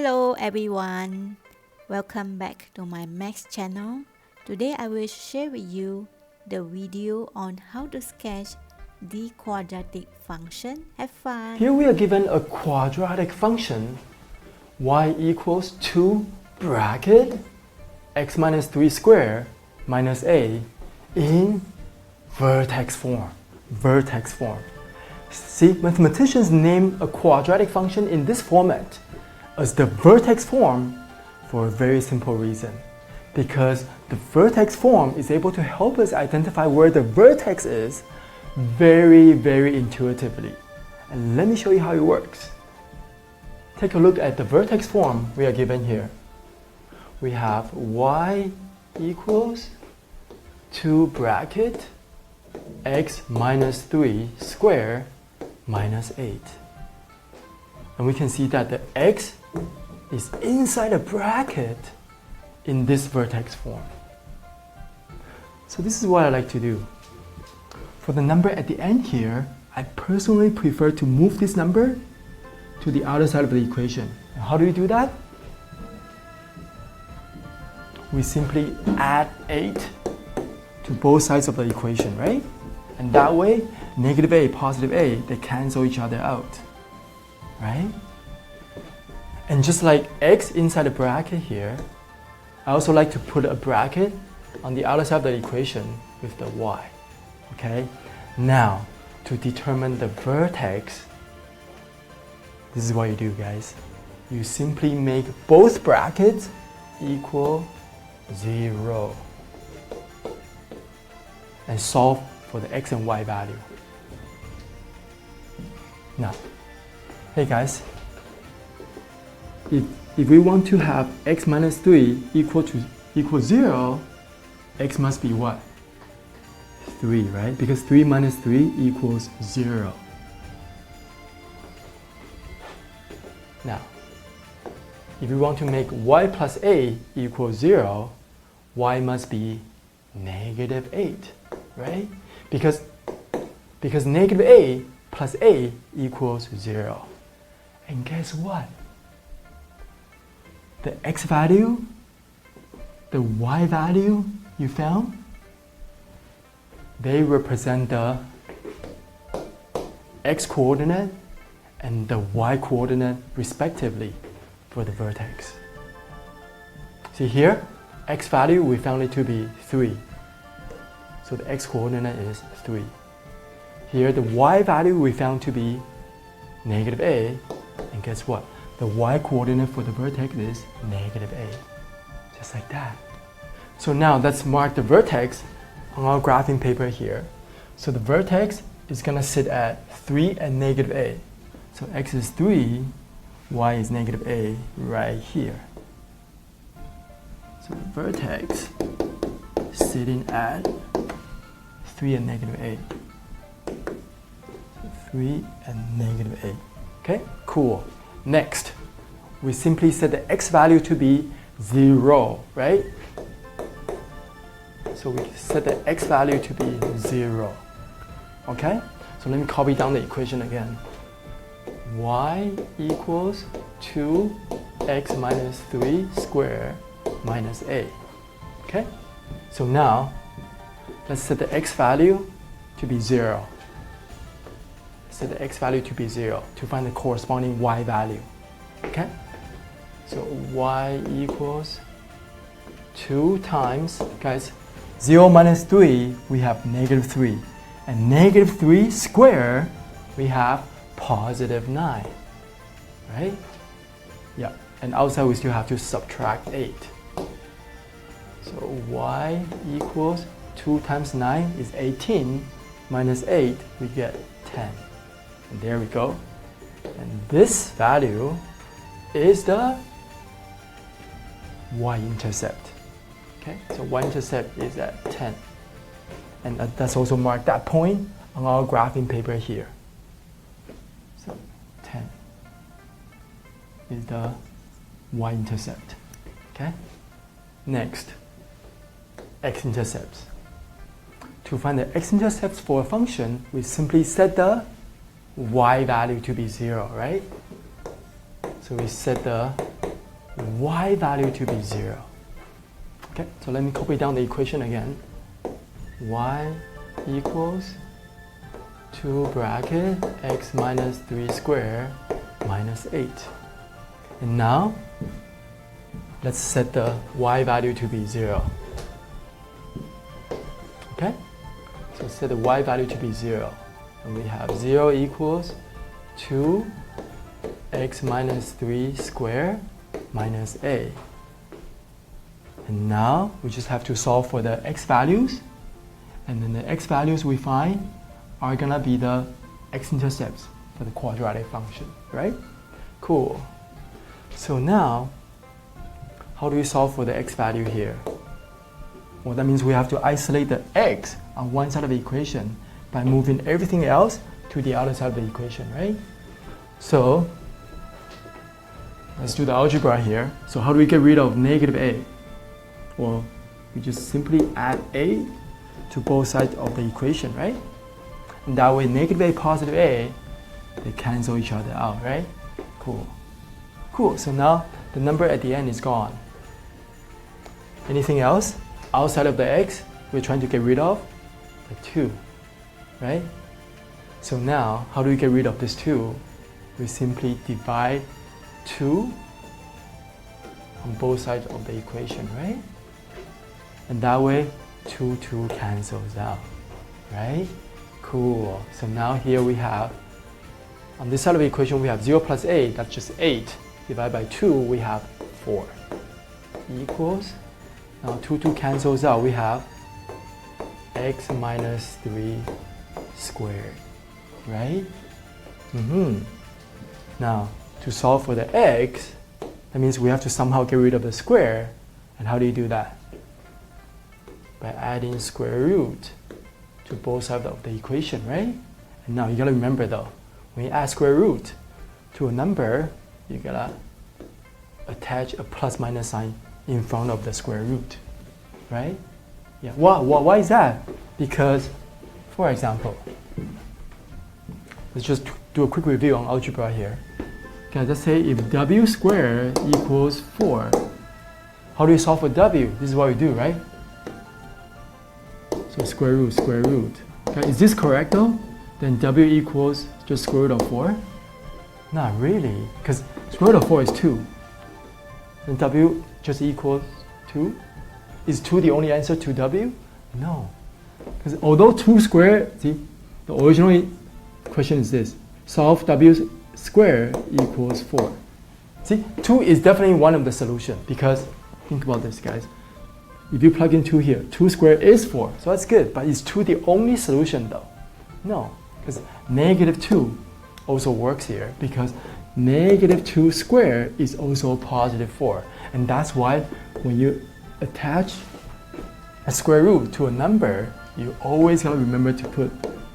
Hello everyone, welcome back to my Max channel. Today I will share with you the video on how to sketch the quadratic function. Have fun! Here we are given a quadratic function y equals 2 bracket x minus 3 squared minus a in vertex form. Vertex form. See, mathematicians name a quadratic function in this format as the vertex form for a very simple reason. Because the vertex form is able to help us identify where the vertex is very intuitively. And let me show you how it works. Take a look at the vertex form we are given here. We have y equals 2 bracket x minus 3 squared minus 8. And we can see that the x is inside a bracket in this vertex form. So this is what I like to do. For the number at the end here, I personally prefer to move this number to the other side of the equation. And how do we do that? We simply add 8 to both sides of the equation, right? And that way, negative a, positive a, they cancel each other out, right? And just like x inside the bracket here, I also like to put a bracket on the other side of the equation with the y, okay? Now, to determine the vertex, this is what you do, guys. You simply make both brackets equal 0 and solve for the x and y value. Now, hey guys, if we want to have x minus 3 equal 0, x must be what? 3, right? Because 3 minus 3 equals 0. Now, if we want to make y plus a equal 0, y must be negative 8, right? Because negative a plus a equals 0. And guess what? The x value, the y value you found, they represent the x coordinate and the y coordinate respectively for the vertex. See here, x value we found it to be 3. So the x coordinate is 3. Here the y value we found to be negative a, and guess what? The y coordinate for the vertex is negative a. Just like that. So now let's mark the vertex on our graphing paper here. So the vertex is going to sit at 3 and negative a. So x is 3, y is negative a right here. So the vertex sitting at 3 and negative a. 3 and negative a. Okay, cool. Next, we simply set the x value to be 0, right? So we set the x value to be 0. Okay? So let me copy down the equation again. Y equals 2x minus 3 squared minus a. Okay? So now, let's set the x value to be 0. Set the x value to be 0 to find the corresponding y value. Okay? So y equals 2 times, guys, 0 minus 3, we have negative 3. And negative 3 squared, we have positive 9. Right? Yeah. And outside we still have to subtract 8. So y equals 2 times 9 is 18. Minus 8, we get 10. And there we go. And this value is the y-intercept. Okay, so y-intercept is at 10. And let's also mark that point on our graphing paper here. So 10 is the y-intercept. Okay? Next, x-intercepts. To find the x-intercepts for a function, we simply set the y value to be 0, right? So we set the y value to be 0. Okay, so let me copy down the equation again. Y equals 2 bracket x minus 3 squared minus 8. And now, let's set the y value to be 0. Okay? So set the y value to be 0. And we have 0 equals 2 x minus 3 squared minus a. And now we just have to solve for the x values. And then the x values we find are gonna be the x-intercepts for the quadratic function, right? Cool. So now, how do we solve for the x value here? Well, that means we have to isolate the x on one side of the equation by moving everything else to the other side of the equation, right? So, let's do the algebra here. So how do we get rid of negative a? Well, we just simply add a to both sides of the equation, right? And that way, negative a, positive a, they cancel each other out, right? Cool. Cool, so now the number at the end is gone. Anything else outside of the x we're trying to get rid of? The 2, right? So now, how do we get rid of this 2? We simply divide 2 on both sides of the equation, right? And that way, 2 cancels out, right? Cool. So now here we have, on this side of the equation, we have 0 plus 8, that's just 8. Divided by 2, we have 4. Equals, now 2 cancels out, we have x minus 3 squared, right? Now, to solve for the x, that means we have to somehow get rid of the square. And how do you do that? By adding square root to both sides of the equation, right? And now you gotta remember though, when you add square root to a number, you gotta attach a plus minus sign in front of the square root, right? Yeah. Why is that? Because, for example, let's just do a quick review on algebra here. Okay, let's say if w squared equals 4, how do we solve for w? This is what we do, right? So square root. Okay, is this correct though? Then w equals just square root of 4? Not really, because square root of 4 is 2. Then w just equals 2? Is 2 the only answer to w? No. Because although 2 squared, see, the original question is this. Solve w squared equals 4. See, 2 is definitely one of the solutions because, think about this guys. If you plug in 2 here, 2 squared is 4, so that's good. But is 2 the only solution though? No, because negative 2 also works here because negative 2 squared is also positive 4. And that's why when you attach a square root to a number, you always gotta remember to put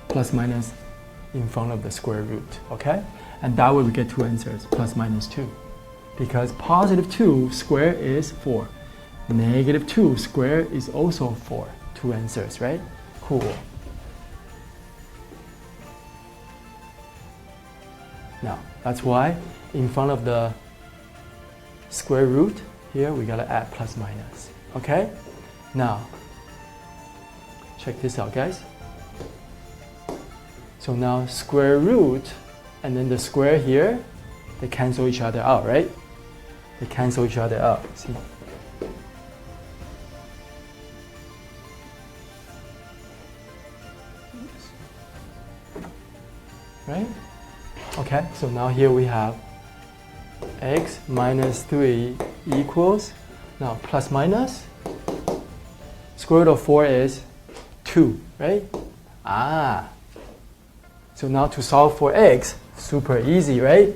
plus minus in front of the square root, okay? And that way we get 2 answers, plus minus 2. Because positive 2 squared is 4. Negative 2 squared is also 4. 2 answers, right? Cool. Now, that's why in front of the square root, here we gotta add plus minus, okay? Now, check this out, guys. So now square root and then the square here, they cancel each other out, right? They cancel each other out, see? Right? Okay, so now here we have x minus 3 equals, now plus minus, square root of 4 is 2, right? So now to solve for x, super easy, right?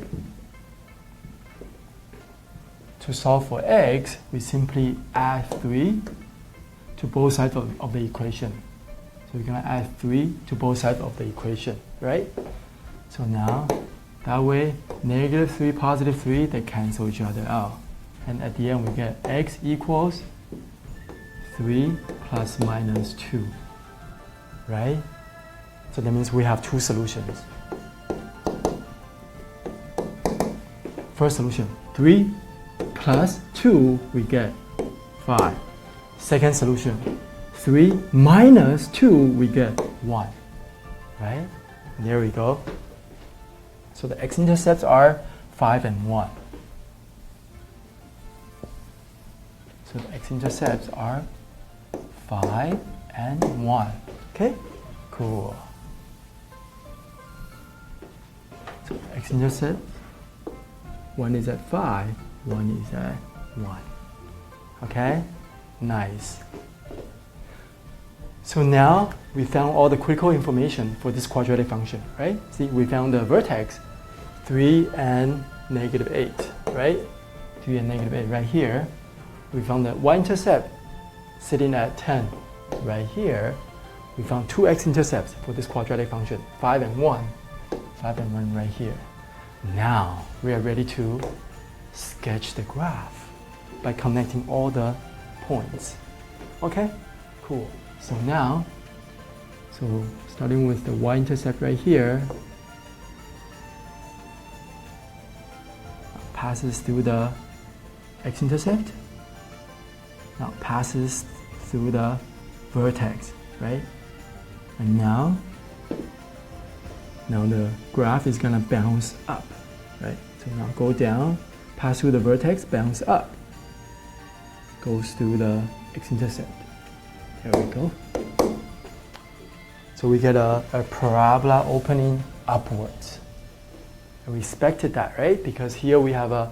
To solve for x, we simply add 3 to both sides of the equation. So we're going to add 3 to both sides of the equation, right? So now, that way, negative 3, positive 3, they cancel each other out. And at the end, we get x equals 3 plus minus 2, right? So that means we have 2 solutions. First solution, 3 plus 2, we get 5. Second solution, 3 minus 2, we get 1. Right? There we go. So the x-intercepts are 5 and 1. So the x-intercepts are 5 and 1. Okay? Cool. So x-intercept, 1 is at 5, 1 is at 1. Okay? Nice. So now we found all the critical information for this quadratic function, right? See, we found the vertex 3 and negative 8, right? 3 and negative 8 right here. We found the y-intercept sitting at 10 right here. We found 2 x-intercepts for this quadratic function, 5 and 1. 5 and 1 right here. Now we are ready to sketch the graph by connecting all the points. Okay? Cool. So now, starting with the y-intercept right here, passes through the x-intercept, now passes through the vertex, right? And now the graph is gonna bounce up, right? So now go down, pass through the vertex, bounce up, goes through the x-intercept. There we go. So we get a parabola opening upwards. And we expected that, right? Because here we have a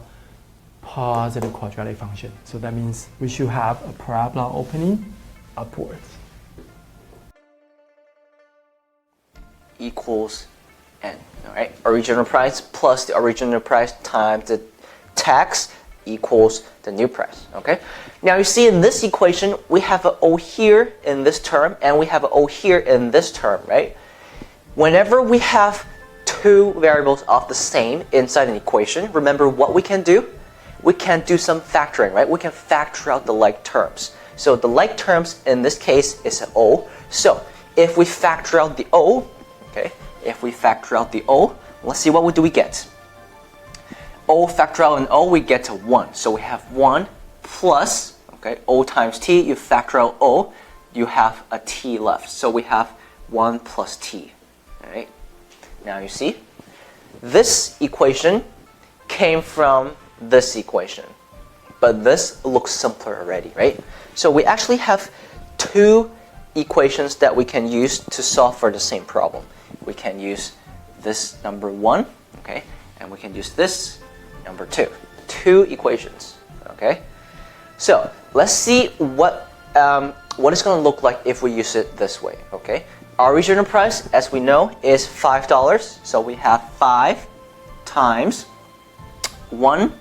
positive quadratic function. So that means we should have a parabola opening upwards. Equals n. All right, original price plus the original price times the tax equals the new price. Okay. Now you see in this equation we have an O here in this term and we have an O here in this term, right? Whenever we have two variables of the same inside an equation, remember what we can do? We can do some factoring, right? We can factor out the like terms. So the like terms in this case is an O. So if we factor out the O, okay, if we factor out the O, let's see what do we get. O factor out an O, we get to 1. So we have 1 plus, okay, O times T, you factor out O, you have a T left. So we have 1 plus T, all right? Now you see, this equation came from this equation, but this looks simpler already, right? So we actually have two equations that we can use to solve for the same problem. We can use this number 1, okay, and we can use this number 2. Two equations, okay? So let's see what it's going to look like if we use it this way, okay? Our original price, as we know, is $5. So we have 5 times 1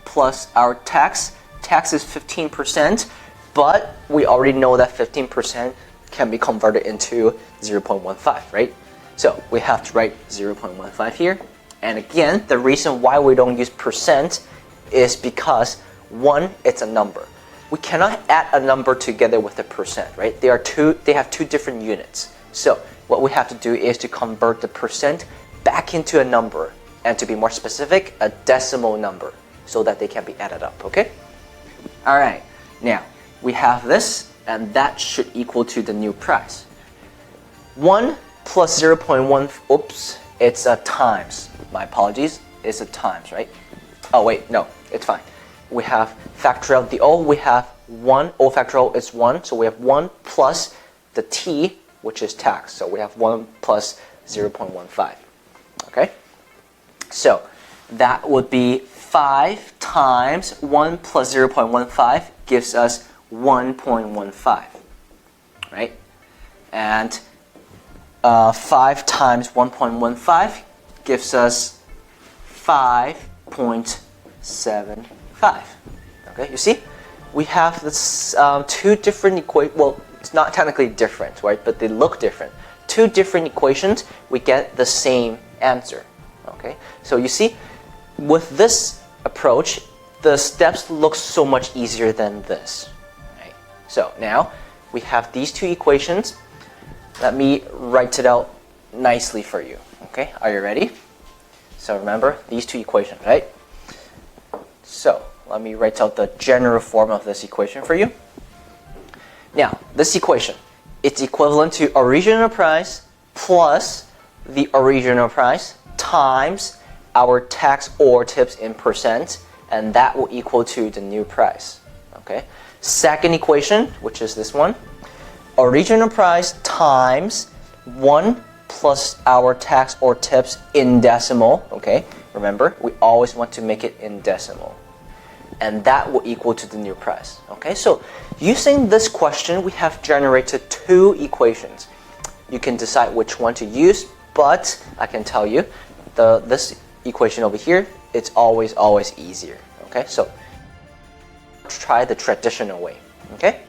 plus our tax. Tax is 15%, but we already know that 15% can be converted into 0.15, right? So we have to write 0.15 here. And again, the reason why we don't use percent is because 1, it's a number. We cannot add a number together with a percent, right? They have two different units. So what we have to do is to convert the percent back into a number, and to be more specific, a decimal number, so that they can be added up, okay? All right, now we have this, and that should equal to the new price. 1 plus 0.1, oops, it's a times. My apologies, it's a times, right? Oh wait, no, it's fine. We have factor out the O, we have 1, O factorial is 1, so we have 1 plus the T, which is tax. So we have 1 plus 0.15, okay? So that would be 5 times 1 plus 0.15 gives us 1.15, right? And 5 times 1.15 gives us 5.75. Okay, you see? We have this two different equations. Well, it's not technically different, right? But they look different. Two different equations, we get the same answer. Okay, so you see, with this approach, the steps look so much easier than this. Right? So now we have these two equations. Let me write it out nicely for you. Okay, are you ready? So remember these two equations, right? So let me write out the general form of this equation for you. Now, this equation, it's equivalent to original price plus the original price times our tax or tips in percent, and that will equal to the new price. Okay. Second equation, which is this one, original price times 1 plus our tax or tips in decimal. Okay. Remember, we always want to make it in decimal, and that will equal to the new price. Okay. So using this question, we have generated two equations. You can decide which one to use, but I can tell you this equation over here, it's always easier. Okay, so try the traditional way. Okay,